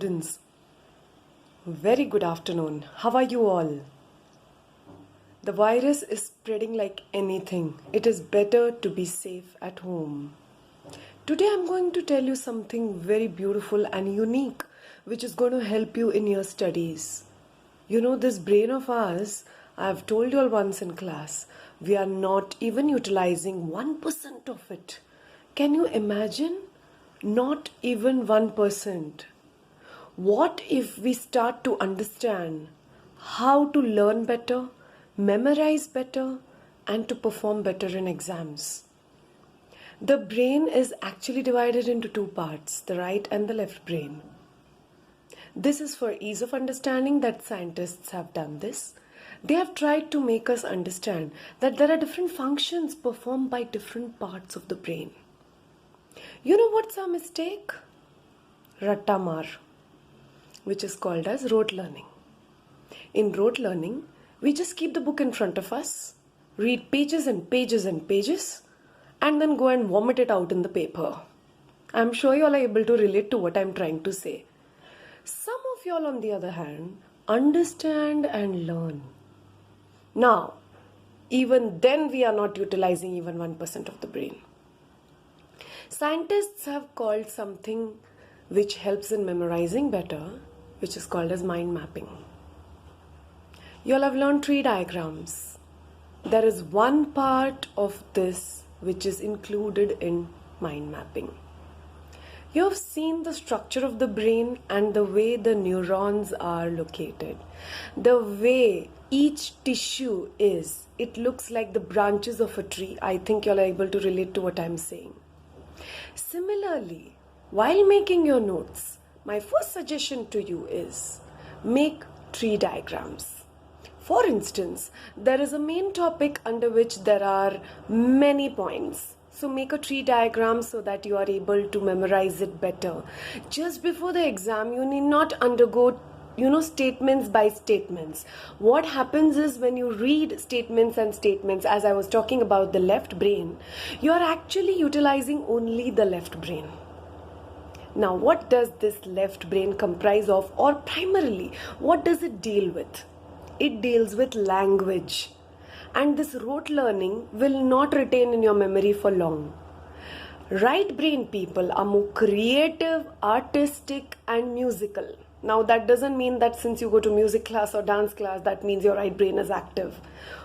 students. Very good afternoon. How are you all? The virus is spreading like anything. It is better to be safe at home. Today I'm going to tell you something very beautiful and unique which is going to help you in your studies. You know, this brain of ours, I have told you all once in class, we are not even utilizing 1% of it. Can you imagine? Not even 1%. What if we start to understand how to learn better, memorize better, and to perform better in exams? The brain is actually divided into two parts, the right and the left brain. This is for ease of understanding that scientists have done this. They have tried to make us understand that there are different functions performed by different parts of the brain. You know what's our mistake? Rattamar, which is called as rote learning. In rote learning, we just keep the book in front of us, read pages and pages and pages, and then go and vomit it out in the paper. I'm sure you all are able to relate to what I'm trying to say. Some of y'all, on the other hand, understand and learn. Now, even then we are not utilizing even 1% of the brain. Scientists have called something which helps in memorizing better, which is called as mind mapping. You all have learned tree diagrams. There is one part of this which is included in mind mapping. You have seen the structure of the brain and the way the neurons are located. The way each tissue is, it looks like the branches of a tree. I think you all are able to relate to what I'm saying. Similarly, while making your notes, my first suggestion to you is make tree diagrams. For instance, there is a main topic under which there are many points. So make a tree diagram so that you are able to memorize it better. Just before the exam, you need not undergo statements by statements. What happens is when you read statements and statements, as I was talking about the left brain, you are actually utilizing only the left brain. Now, what does this left brain comprise of, or primarily, what does it deal with? It deals with language. And this rote learning will not retain in your memory for long. Right brain people are more creative, artistic, and musical. Now, that doesn't mean that since you go to music class or dance class, that means your right brain is active.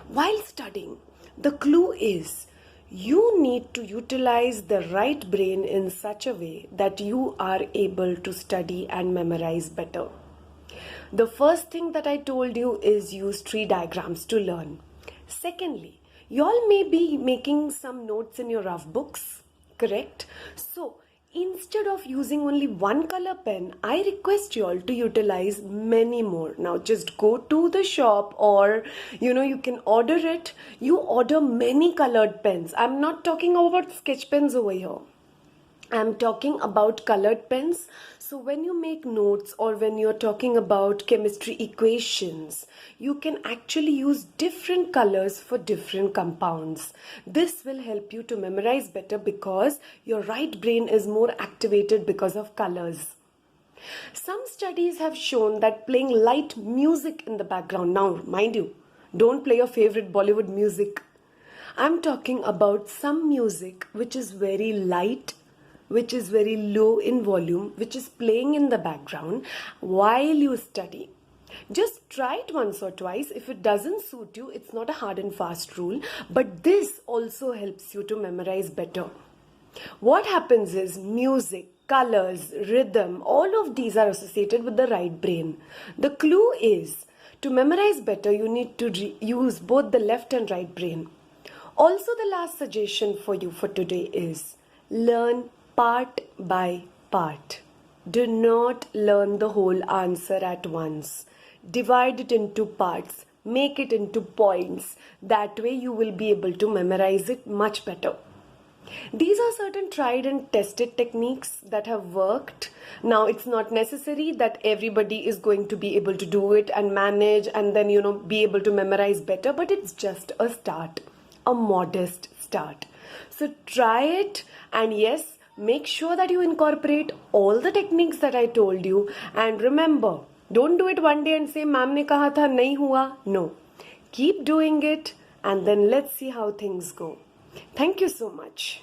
While studying, the clue is you need to utilize the right brain in such a way that you are able to study and memorize better. The first thing that I told you is use tree diagrams to learn. Secondly, you all may be making some notes in your rough books, correct? So, instead of using only one color pen, I request you all to utilize many more. Now, just go to the shop or, you can order it. You order many colored pens. I'm not talking about sketch pens over here. I'm talking about colored pens. So when you make notes or when you're talking about chemistry equations, you can actually use different colors for different compounds. This will help you to memorize better because your right brain is more activated because of colors. Some studies have shown that playing light music in the background, now mind you, don't play your favorite Bollywood music. I'm talking about some music which is very light, which is very low in volume, which is playing in the background while you study. Just try it once or twice. If it doesn't suit you, it's not a hard and fast rule, but this also helps you to memorize better. What happens is music, colors, rhythm, all of these are associated with the right brain. The clue is to memorize better, you need to use both the left and right brain. Also, the last suggestion for you for today is learn part by part. Do not learn the whole answer at once. Divide it into parts. Make it into points. That way you will be able to memorize it much better. These are certain tried and tested techniques that have worked. Now, it's not necessary that everybody is going to be able to do it and manage and then, be able to memorize better, but it's just a start, a modest start. So try it, and yes, Make sure that you incorporate all the techniques that I told you, and remember, don't do it one day and say ma'am ने कहा था नहीं हुआ. No, keep doing it and then let's see how things go. Thank you so much.